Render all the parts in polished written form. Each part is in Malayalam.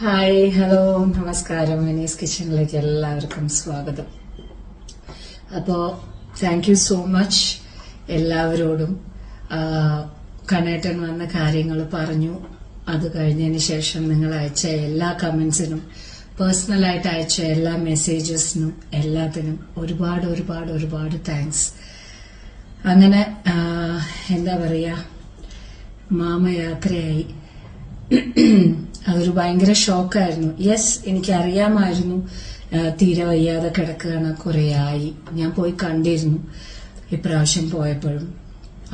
ഹായ്, ഹലോ, നമസ്കാരം. വിനീസ് കിച്ചണിലേക്ക് എല്ലാവർക്കും സ്വാഗതം. അപ്പോ താങ്ക് യു സോ മച്ച് എല്ലാവരോടും. കണ്ണേട്ടൻ വന്ന കാര്യങ്ങൾ പറഞ്ഞു. അത് കഴിഞ്ഞതിന് ശേഷം നിങ്ങൾ അയച്ച എല്ലാ കമന്റ്സിനും, പേഴ്സണലായിട്ട് അയച്ച എല്ലാ മെസ്സേജസിനും എല്ലാത്തിനും ഒരുപാട് ഒരുപാട് ഒരുപാട് താങ്ക്സ്. അങ്ങനെ എന്താ പറയാ, മാമ യാത്രയായി. അതൊരു ഭയങ്കര ഷോക്കായിരുന്നു. യെസ്, എനിക്കറിയാമായിരുന്നു തീരെ വയ്യാതെ കിടക്കുകയാണ്, കുറെ ആയി. ഞാൻ പോയി കണ്ടിരുന്നു ഇപ്രാവശ്യം പോയപ്പോഴും.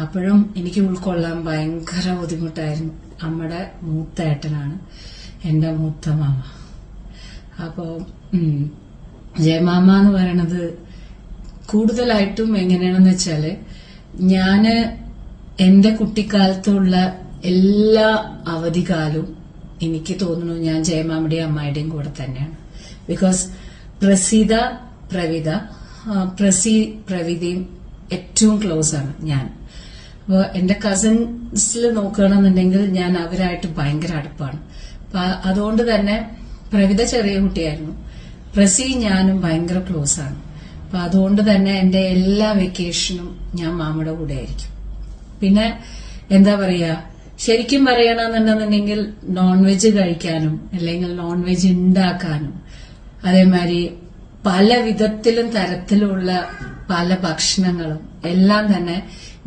അപ്പോഴും എനിക്ക് ഉൾക്കൊള്ളാൻ ഭയങ്കര ബുദ്ധിമുട്ടായിരുന്നു. അമ്മയുടെ മൂത്ത ഏട്ടനാണ് എന്റെ മൂത്ത മാമ. അപ്പോ ജയമാമ എന്ന് പറയണത് കൂടുതലായിട്ടും എങ്ങനെയാണെന്ന് വെച്ചാല്, ഞാന് എന്റെ കുട്ടിക്കാലത്തുള്ള എല്ലാ അവധിക്കാലവും എനിക്ക് തോന്നുന്നു ഞാൻ ജയമാമയുടെയും അമ്മായിയുടെയും കൂടെ തന്നെയാണ്. ബിക്കോസ് പ്രവിതയും ഏറ്റവും ക്ലോസ് ആണ് ഞാൻ. അപ്പോൾ എന്റെ കസിൻസിൽ നോക്കുകയാണെന്നുണ്ടെങ്കിൽ ഞാൻ അവരായിട്ട് ഭയങ്കര അടുപ്പാണ്. അപ്പൊ അതുകൊണ്ട് തന്നെ പ്രവിത ചെറിയ കുട്ടിയായിരുന്നു, ഞാനും ഭയങ്കര ക്ലോസ് ആണ്. അപ്പൊ അതുകൊണ്ട് തന്നെ എന്റെ എല്ലാ വെക്കേഷനും ഞാൻ മാമയുടെ കൂടെ ആയിരിക്കും. പിന്നെ എന്താ പറയാ, ശരിക്കും പറയണമെന്നുണ്ടെന്നുണ്ടെങ്കിൽ നോൺ വെജ് കഴിക്കാനും അല്ലെങ്കിൽ നോൺ വെജ് ഉണ്ടാക്കാനും അതേമാതിരി പല വിധത്തിലും തരത്തിലുള്ള പല ഭക്ഷണങ്ങളും എല്ലാം തന്നെ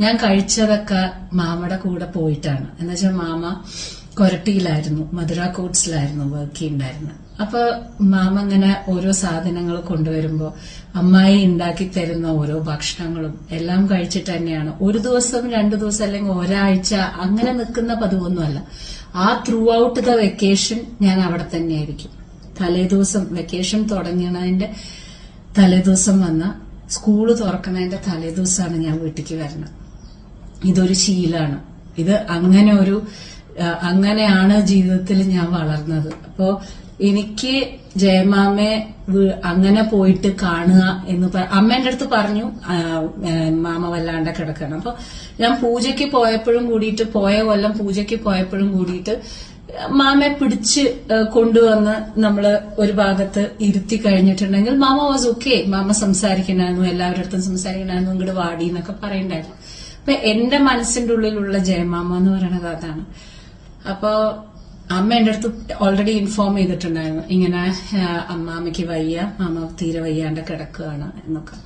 ഞാൻ കഴിച്ചതൊക്കെ മാമയുടെ കൂടെ പോയിട്ടാണ്. എന്നുവെച്ചാൽ മാമ കൊരട്ടിയിലായിരുന്നു, മധുര കോട്ട്സിലായിരുന്നു വർക്ക് ചെയ്യുന്നുണ്ടായിരുന്നത്. അപ്പൊ മാമ ഇങ്ങനെ ഓരോ സാധനങ്ങൾ കൊണ്ടുവരുമ്പോ അമ്മായി ഉണ്ടാക്കി തരുന്ന ഓരോ ഭക്ഷണങ്ങളും എല്ലാം കഴിച്ചിട്ട് തന്നെയാണ് ഒരു ദിവസം 2 ദിവസം അല്ലെങ്കിൽ ഒരാഴ്ച അങ്ങനെ നിൽക്കുന്ന പതിവൊന്നുമല്ല. ആ ത്രൂ ഔട്ട് ദ വെക്കേഷൻ ഞാൻ അവിടെ തന്നെയായിരിക്കും. തലേദിവസം വെക്കേഷൻ തുടങ്ങുന്നതിന്റെ തലേദിവസം വന്ന സ്കൂള് തുറക്കുന്നതിന്റെ തലേദിവസമാണ് ഞാൻ വീട്ടിലേക്ക് വരുന്നത്. ഇതൊരു ശീലാണ്. ഇത് അങ്ങനെയാണ് ജീവിതത്തിൽ ഞാൻ വളർന്നത്. അപ്പോ എനിക്ക് ജയമാമയെ അങ്ങനെ പോയിട്ട് കാണുക എന്ന് അമ്മേന്റെ അടുത്ത് പറഞ്ഞു, മാമ വല്ലാണ്ട് കിടക്കണം. അപ്പൊ ഞാൻ പൂജയ്ക്ക് പോയപ്പോഴും കൂടിയിട്ട്, പോയ കൊല്ലം പൂജയ്ക്ക് പോയപ്പോഴും കൂടിയിട്ട് മാമയെ പിടിച്ച് കൊണ്ടുവന്ന് നമ്മള് ഒരു ഭാഗത്ത് ഇരുത്തി കഴിഞ്ഞിട്ടുണ്ടെങ്കിൽ മാമ വാസ് ഓക്കെ. മാമ സംസാരിക്കണമായിരുന്നു, എല്ലാവരുടെ അടുത്തും സംസാരിക്കണമായിരുന്നു, ഇങ്ങോട്ട് വാടി എന്നൊക്കെ പറയണ്ടായിരുന്നു. അപ്പൊ എന്റെ മനസ്സിന്റെ ഉള്ളിലുള്ള ജയമാമ എന്ന് പറയുന്നത് അതാണ്. അപ്പോ അമ്മ എന്റെ അടുത്ത് ഓൾറെഡി ഇൻഫോം ചെയ്തിട്ടുണ്ടായിരുന്നു, ഇങ്ങനെ അമ്മാമ്മയ്ക്ക് വയ്യ, മാമ തീരെ വയ്യാണ്ട് കിടക്കുകയാണ് എന്നൊക്കെ.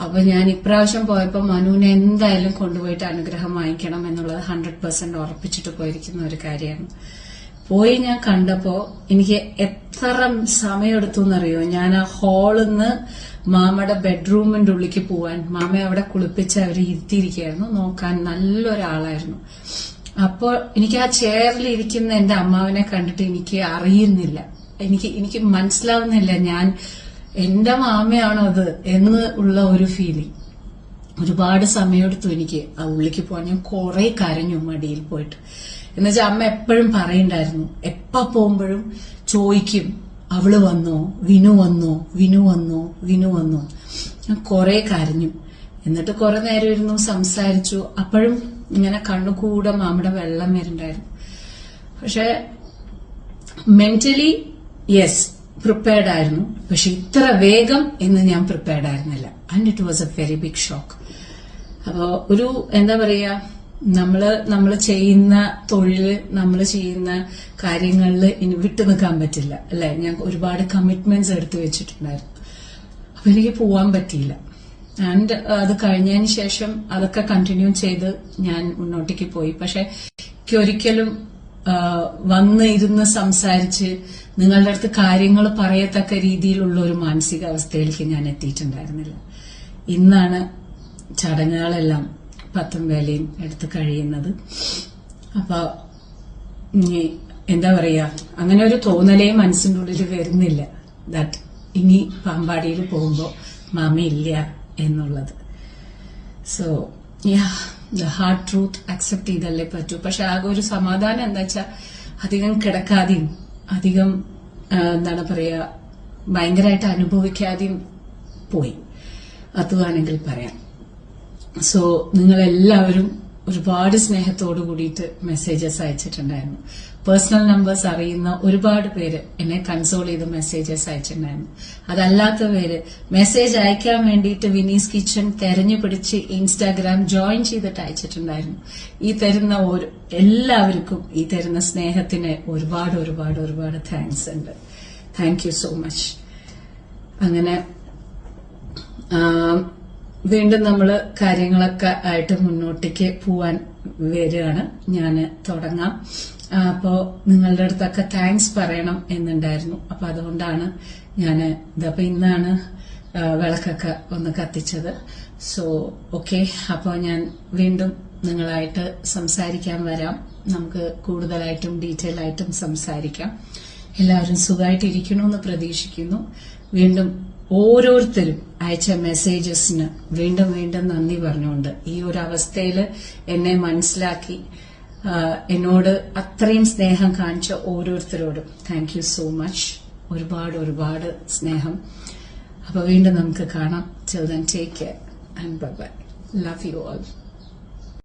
അപ്പൊ ഞാൻ ഇപ്രാവശ്യം പോയപ്പോ മനുവിനെ എന്തായാലും കൊണ്ടുപോയിട്ട് അനുഗ്രഹം വാങ്ങിക്കണം എന്നുള്ളത് 100% ഉറപ്പിച്ചിട്ട് പോയിരിക്കുന്ന ഒരു കാര്യമാണ്. പോയി ഞാൻ കണ്ടപ്പോ എനിക്ക് എത്ര സമയമെടുത്തു എന്നറിയോ. ഞാൻ ആ ഹാളിന്ന് മാമയുടെ ബെഡ്റൂമിന്റെ ഉള്ളിലേക്ക് പോവാൻ, മാമയെ അവിടെ കുളിപ്പിച്ച് അവര് ഇരുത്തിയിരിക്കുകയായിരുന്നു, നോക്കാൻ നല്ലൊരാളായിരുന്നു. അപ്പോൾ എനിക്ക് ആ ചെയറിൽ ഇരിക്കുന്ന എന്റെ അമ്മാവനെ കണ്ടിട്ട് എനിക്ക് അറിയുന്നില്ല, എനിക്ക് മനസ്സിലാവുന്നില്ല ഞാൻ എന്റെ മാമയാണോ അത് എന്ന് ഉള്ള ഒരു ഫീലിംഗ്. ഒരുപാട് സമയമെടുത്തു എനിക്ക് ആ ഉള്ളിലേക്ക് പോകാൻ. ഞാൻ കുറെ കരഞ്ഞു മടിയിൽ പോയിട്ട്. എന്നുവെച്ചാൽ അമ്മ എപ്പോഴും പറയണ്ടായിരുന്നു, എപ്പ പോകുമ്പോഴും ചോദിക്കും, അവള് വന്നോ, വിനു വന്നോ, വിനു വന്നോ, വിനു വന്നോ. ഞാൻ കുറെ കരഞ്ഞു. എന്നിട്ട് കുറെ നേരം ഇരുന്നു, സംസാരിച്ചു. അപ്പോഴും ഇങ്ങനെ കണ്ണുകൂടെ മാമയുടെ വെള്ളം വരുന്നുണ്ടായിരുന്നു. പക്ഷെ മെന്റലി യെസ് പ്രിപ്പയർഡ് ആയിരുന്നു, പക്ഷെ ഇത്ര വേഗം എന്ന് ഞാൻ പ്രിപ്പയർഡ് ആയിരുന്നില്ല. And it was a very big shock. അപ്പോ ഒരു എന്താ പറയാ, നമ്മള് ചെയ്യുന്ന തൊഴില്, നമ്മൾ ചെയ്യുന്ന കാര്യങ്ങളിൽ ഇനി വിട്ടു നിൽക്കാൻ പറ്റില്ല അല്ലെ. ഞാൻ ഒരുപാട് കമ്മിറ്റ്മെന്റ്സ് എടുത്തു വെച്ചിട്ടുണ്ടായിരുന്നു. അപ്പൊ എനിക്ക് പോവാൻ പറ്റിയില്ല. ആൻഡ് അത് കഴിഞ്ഞതിന് ശേഷം അതൊക്കെ കണ്ടിന്യൂ ചെയ്ത് ഞാൻ മുന്നോട്ടേക്ക് പോയി. പക്ഷെ എനിക്ക് ഒരിക്കലും വന്ന് ഇരുന്ന് സംസാരിച്ച് നിങ്ങളുടെ അടുത്ത് കാര്യങ്ങൾ പറയത്തക്ക രീതിയിലുള്ള ഒരു മാനസികാവസ്ഥയിലേക്ക് ഞാൻ എത്തിയിട്ടുണ്ടായിരുന്നില്ല. ഇന്നാണ് ചടങ്ങുകളെല്ലാം 10 വേലയും എടുത്ത് കഴിയുന്നത്. അപ്പൊ എന്താ പറയാ, അങ്ങനെ ഒരു തോന്നലേ മനസ്സിന്റെ ഉള്ളിൽ വരുന്നില്ല ദാറ്റ് ഇനി പാമ്പാടിയിൽ പോകുമ്പോ മാമയില്ല എന്നുള്ളത്. So the hard truth accept ചെയ്തല്ലേ പറ്റൂ. പക്ഷെ ആകെ ഒരു സമാധാനം എന്താ വെച്ചാൽ അധികം കിടക്കാതെയും അധികം എന്താണ് പറയാ ഭയങ്കരമായിട്ട് അനുഭവിക്കാതെയും പോയി, അതുവാണെങ്കിൽ പറയാം. സോ നിങ്ങളെല്ലാവരും ഒരുപാട് സ്നേഹത്തോടു കൂടിയിട്ട് മെസ്സേജസ് അയച്ചിട്ടുണ്ടായിരുന്നു. പേഴ്സണൽ നമ്പേഴ്സ് അറിയുന്ന ഒരുപാട് പേര് എന്നെ കൺസോൾ ചെയ്ത് മെസ്സേജസ് അയച്ചിട്ടുണ്ടായിരുന്നു. അതല്ലാത്ത പേര് മെസ്സേജ് അയക്കാൻ വേണ്ടിയിട്ട് വിനീസ് കിച്ചൺ തെരഞ്ഞു പിടിച്ച് ഇൻസ്റ്റാഗ്രാം ജോയിൻ ചെയ്തിട്ട് അയച്ചിട്ടുണ്ടായിരുന്നു. ഈ തരുന്ന എല്ലാവർക്കും ഈ തരുന്ന സ്നേഹത്തിന് ഒരുപാട് ഒരുപാട് ഒരുപാട് താങ്ക്സ് ഉണ്ട്. Thank you so much. അങ്ങനെ വീണ്ടും നമ്മള് കാര്യങ്ങളൊക്കെ ആയിട്ട് മുന്നോട്ടേക്ക് പോവാൻ വരികയാണ്. ഞാൻ തുടങ്ങാം. അപ്പോ നിങ്ങളുടെ അടുത്തൊക്കെ താങ്ക്സ് പറയണം എന്നുണ്ടായിരുന്നു. അപ്പൊ അതുകൊണ്ടാണ് ഇതപ്പോ ഇന്നാണ് വിളക്കൊക്കെ ഒന്ന് കത്തിച്ചത്. സോ ഓക്കെ, അപ്പോ ഞാൻ വീണ്ടും നിങ്ങളായിട്ട് സംസാരിക്കാൻ വരാം. നമുക്ക് കൂടുതലായിട്ടും ഡീറ്റെയിൽ ആയിട്ടും സംസാരിക്കാം. എല്ലാവരും സുഖമായിട്ടിരിക്കണമെന്ന് പ്രതീക്ഷിക്കുന്നു. വീണ്ടും ഓരോരുത്തരും അയച്ച മെസ്സേജസിന് വീണ്ടും വീണ്ടും നന്ദി പറഞ്ഞുകൊണ്ട് ഈ ഒരു അവസ്ഥയിൽ എന്നെ മനസ്സിലാക്കി എന്നോട് അത്രയും സ്നേഹം കാണിച്ച ഓരോരുത്തരോടും താങ്ക് യു സോ മച്ച്. ഒരുപാട് ഒരുപാട് സ്നേഹം. അപ്പൊ വീണ്ടും നമുക്ക് കാണാം. Till then, take care and bye bye. Love you all.